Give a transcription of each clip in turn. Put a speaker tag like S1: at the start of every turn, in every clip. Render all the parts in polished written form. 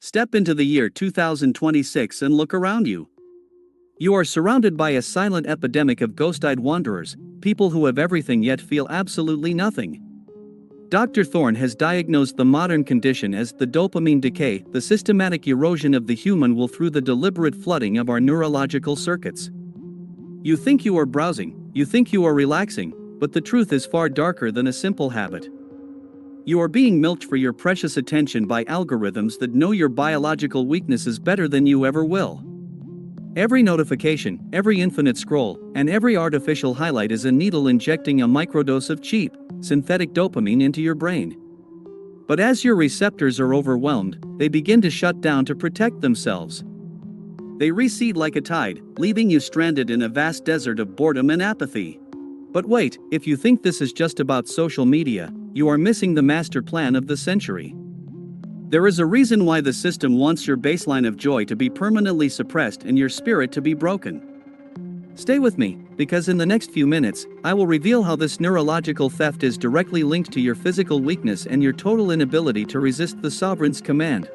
S1: Step into the year 2026 and look around you. You are surrounded by a silent epidemic of ghost-eyed wanderers, people who have everything yet feel absolutely nothing. Dr. Thorne has diagnosed the modern condition as the dopamine decay, the systematic erosion of the human will through the deliberate flooding of our neurological circuits. You think you are browsing, you think you are relaxing, but the truth is far darker than a simple habit. You are being milked for your precious attention by algorithms that know your biological weaknesses better than you ever will. Every notification, every infinite scroll, and every artificial highlight is a needle injecting a microdose of cheap, synthetic dopamine into your brain. But as your receptors are overwhelmed, they begin to shut down to protect themselves. They recede like a tide, leaving you stranded in a vast desert of boredom and apathy. But wait, if you think this is just about social media, you are missing the master plan of the century. There is a reason why the system wants your baseline of joy to be permanently suppressed and your spirit to be broken. Stay with me, because in the next few minutes, I will reveal how this neurological theft is directly linked to your physical weakness and your total inability to resist the sovereign's command.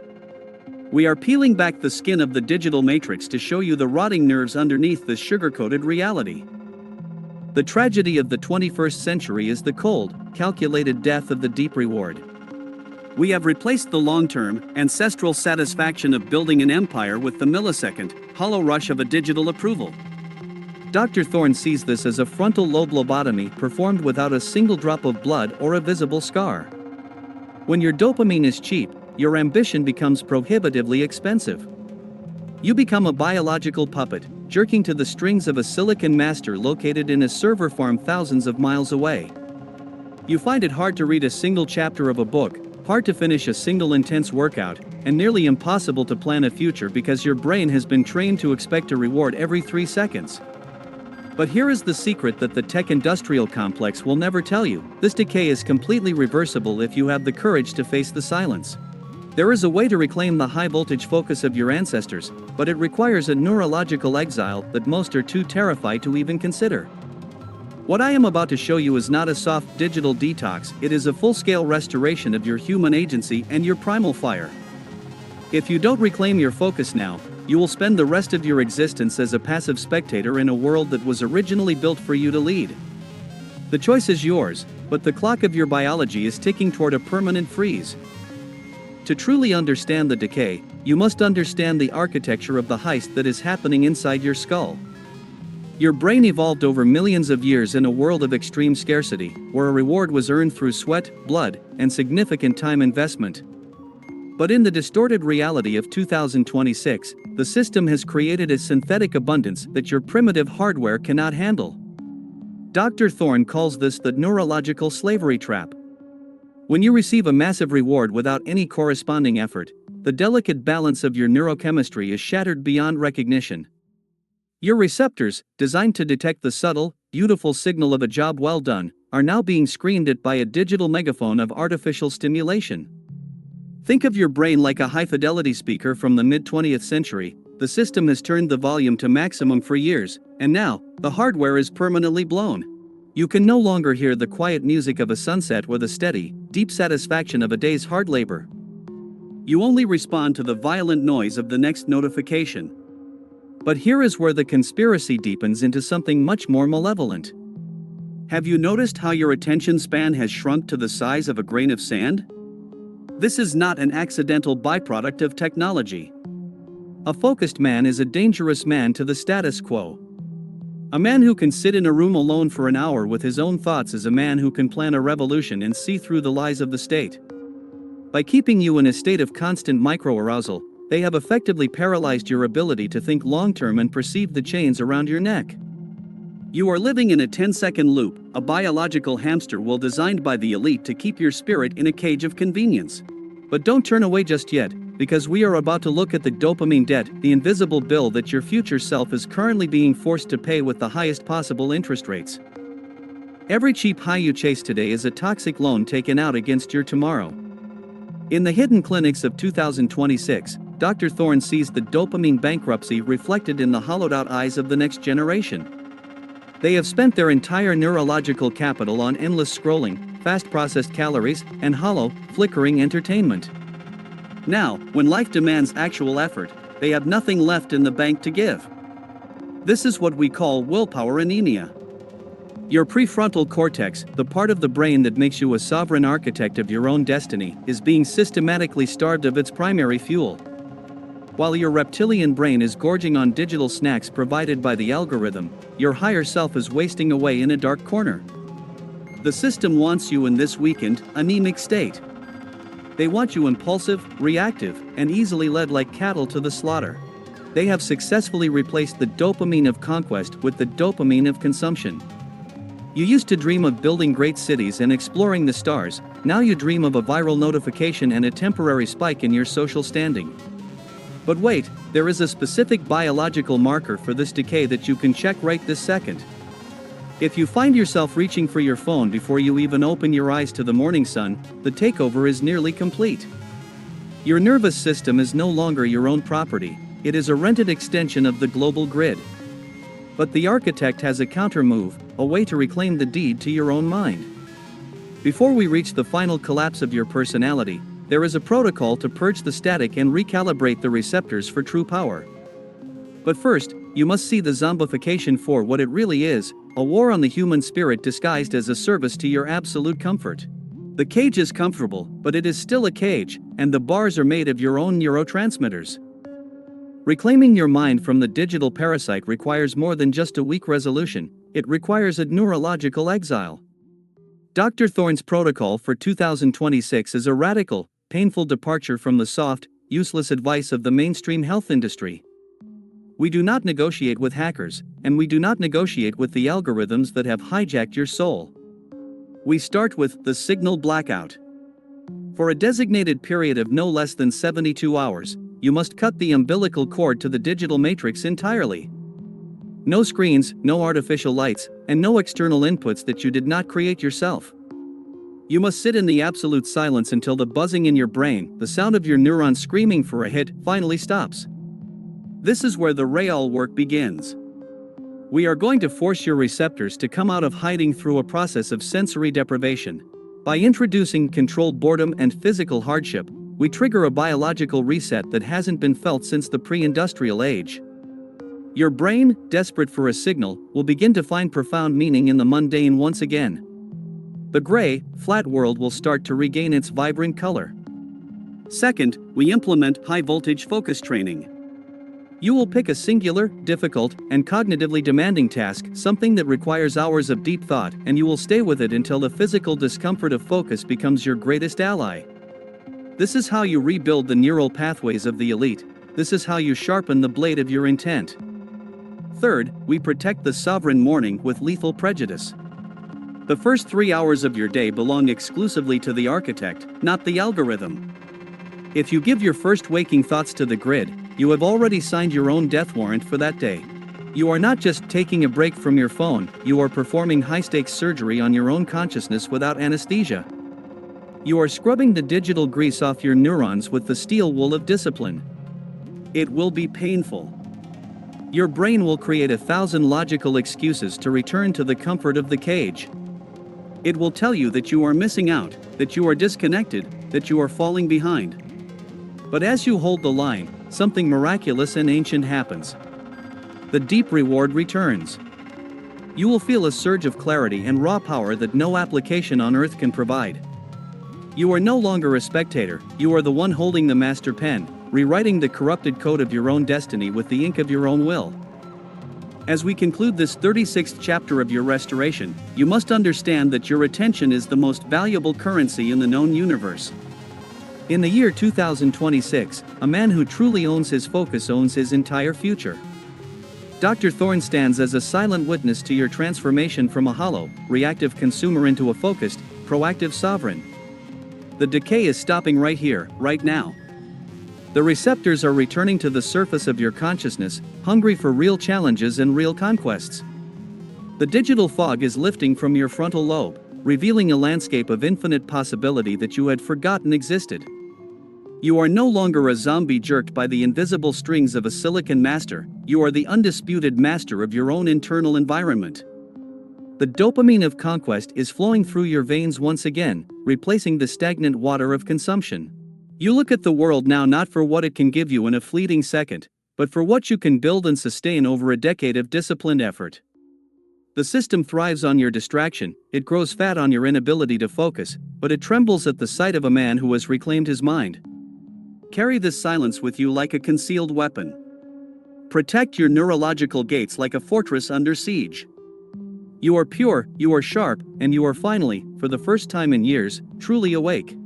S1: We are peeling back the skin of the digital matrix to show you the rotting nerves underneath this sugar-coated reality. The tragedy of the 21st century is the cold, calculated death of the deep reward. We have replaced the long-term, ancestral satisfaction of building an empire with the millisecond, hollow rush of a digital approval. Dr. Thorne sees this as a frontal lobe lobotomy performed without a single drop of blood or a visible scar. When your dopamine is cheap, your ambition becomes prohibitively expensive. You become a biological puppet, jerking to the strings of a silicon master located in a server farm thousands of miles away. You find it hard to read a single chapter of a book, hard to finish a single intense workout, and nearly impossible to plan a future because your brain has been trained to expect a reward every 3 seconds. But here is the secret that the tech industrial complex will never tell you: this decay is completely reversible if you have the courage to face the silence. There is a way to reclaim the high-voltage focus of your ancestors, but it requires a neurological exile that most are too terrified to even consider. What I am about to show you is not a soft digital detox, it is a full-scale restoration of your human agency and your primal fire. If you don't reclaim your focus now, you will spend the rest of your existence as a passive spectator in a world that was originally built for you to lead. The choice is yours, but the clock of your biology is ticking toward a permanent freeze. To truly understand the decay, you must understand the architecture of the heist that is happening inside your skull. Your brain evolved over millions of years in a world of extreme scarcity, where a reward was earned through sweat, blood, and significant time investment. But in the distorted reality of 2026, the system has created a synthetic abundance that your primitive hardware cannot handle. Dr. Thorne calls this the neurological slavery trap. When you receive a massive reward without any corresponding effort, the delicate balance of your neurochemistry is shattered beyond recognition. Your receptors, designed to detect the subtle, beautiful signal of a job well done, are now being screamed at by a digital megaphone of artificial stimulation. Think of your brain like a high-fidelity speaker from the mid-20th century. The system has turned the volume to maximum for years, and now, the hardware is permanently blown. You can no longer hear the quiet music of a sunset or the steady, deep satisfaction of a day's hard labor. You only respond to the violent noise of the next notification. But here is where the conspiracy deepens into something much more malevolent. Have you noticed how your attention span has shrunk to the size of a grain of sand? This is not an accidental byproduct of technology. A focused man is a dangerous man to the status quo. A man who can sit in a room alone for an hour with his own thoughts is a man who can plan a revolution and see through the lies of the state. By keeping you in a state of constant microarousal, they have effectively paralyzed your ability to think long-term and perceive the chains around your neck. You are living in a 10-second loop, a biological hamster wheel designed by the elite to keep your spirit in a cage of convenience. But don't turn away just yet, because we are about to look at the dopamine debt, the invisible bill that your future self is currently being forced to pay with the highest possible interest rates. Every cheap high you chase today is a toxic loan taken out against your tomorrow. In the hidden clinics of 2026, Dr. Thorne sees the dopamine bankruptcy reflected in the hollowed-out eyes of the next generation. They have spent their entire neurological capital on endless scrolling, fast-processed calories, and hollow, flickering entertainment. Now, when life demands actual effort, they have nothing left in the bank to give. This is what we call willpower anemia. Your prefrontal cortex, the part of the brain that makes you a sovereign architect of your own destiny, is being systematically starved of its primary fuel. While your reptilian brain is gorging on digital snacks provided by the algorithm, your higher self is wasting away in a dark corner. The system wants you in this weakened, anemic state. They want you impulsive, reactive, and easily led like cattle to the slaughter. They have successfully replaced the dopamine of conquest with the dopamine of consumption. You used to dream of building great cities and exploring the stars, now you dream of a viral notification and a temporary spike in your social standing. But wait, there is a specific biological marker for this decay that you can check right this second. If you find yourself reaching for your phone before you even open your eyes to the morning sun, the takeover is nearly complete. Your nervous system is no longer your own property, it is a rented extension of the global grid. But the architect has a counter move, a way to reclaim the deed to your own mind. Before we reach the final collapse of your personality, there is a protocol to purge the static and recalibrate the receptors for true power. But first, you must see the zombification for what it really is, a war on the human spirit disguised as a service to your absolute comfort. The cage is comfortable, but it is still a cage, and the bars are made of your own neurotransmitters. Reclaiming your mind from the digital parasite requires more than just a weak resolution, it requires a neurological exile. Dr. Thorne's protocol for 2026 is a radical, painful departure from the soft, useless advice of the mainstream health industry. We do not negotiate with hackers, and we do not negotiate with the algorithms that have hijacked your soul. We start with the signal blackout. For a designated period of no less than 72 hours, you must cut the umbilical cord to the digital matrix entirely. No screens, no artificial lights, and no external inputs that you did not create yourself. You must sit in the absolute silence until the buzzing in your brain, the sound of your neurons screaming for a hit, finally stops. This is where the real work begins. We are going to force your receptors to come out of hiding through a process of sensory deprivation. By introducing controlled boredom and physical hardship, we trigger a biological reset that hasn't been felt since the pre-industrial age. Your brain, desperate for a signal, will begin to find profound meaning in the mundane once again. The gray, flat world will start to regain its vibrant color. Second, we implement high-voltage focus training. You will pick a singular, difficult, and cognitively demanding task, something that requires hours of deep thought, and you will stay with it until the physical discomfort of focus becomes your greatest ally. This is how you rebuild the neural pathways of the elite. This is how you sharpen the blade of your intent. Third, we protect the sovereign morning with lethal prejudice. The first 3 hours of your day belong exclusively to the architect, not the algorithm. If you give your first waking thoughts to the grid, you have already signed your own death warrant for that day. You are not just taking a break from your phone, you are performing high-stakes surgery on your own consciousness without anesthesia. You are scrubbing the digital grease off your neurons with the steel wool of discipline. It will be painful. Your brain will create 1,000 logical excuses to return to the comfort of the cage. It will tell you that you are missing out, that you are disconnected, that you are falling behind. But as you hold the line, something miraculous and ancient happens. The deep reward returns. You will feel a surge of clarity and raw power that no application on earth can provide. You are no longer a spectator, you are the one holding the master pen, rewriting the corrupted code of your own destiny with the ink of your own will. As we conclude this 36th chapter of your restoration, you must understand that your attention is the most valuable currency in the known universe. In the year 2026, a man who truly owns his focus owns his entire future. Dr. Thorne stands as a silent witness to your transformation from a hollow, reactive consumer into a focused, proactive sovereign. The decay is stopping right here, right now. The receptors are returning to the surface of your consciousness, hungry for real challenges and real conquests. The digital fog is lifting from your frontal lobe, revealing a landscape of infinite possibility that you had forgotten existed. You are no longer a zombie jerked by the invisible strings of a silicon master, you are the undisputed master of your own internal environment. The dopamine of conquest is flowing through your veins once again, replacing the stagnant water of consumption. You look at the world now not for what it can give you in a fleeting second, but for what you can build and sustain over a decade of disciplined effort. The system thrives on your distraction, it grows fat on your inability to focus, but it trembles at the sight of a man who has reclaimed his mind. Carry this silence with you like a concealed weapon. Protect your neurological gates like a fortress under siege. You are pure, you are sharp, and you are finally, for the first time in years, truly awake.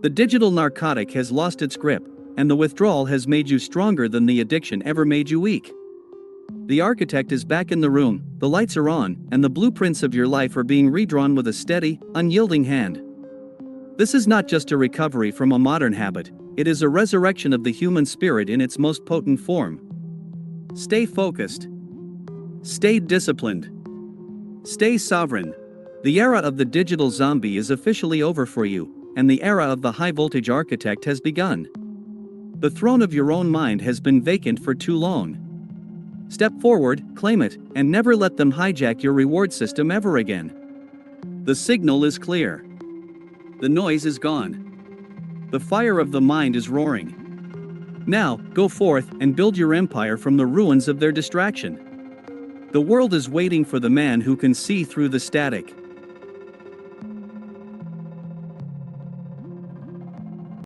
S1: The digital narcotic has lost its grip, and the withdrawal has made you stronger than the addiction ever made you weak. The architect is back in the room, the lights are on, and the blueprints of your life are being redrawn with a steady, unyielding hand. This is not just a recovery from a modern habit, it is a resurrection of the human spirit in its most potent form. Stay focused. Stay disciplined. Stay sovereign. The era of the digital zombie is officially over for you, and the era of the high-voltage architect has begun. The throne of your own mind has been vacant for too long. Step forward, claim it, and never let them hijack your reward system ever again. The signal is clear. The noise is gone. The fire of the mind is roaring. Now, go forth and build your empire from the ruins of their distraction. The world is waiting for the man who can see through the static.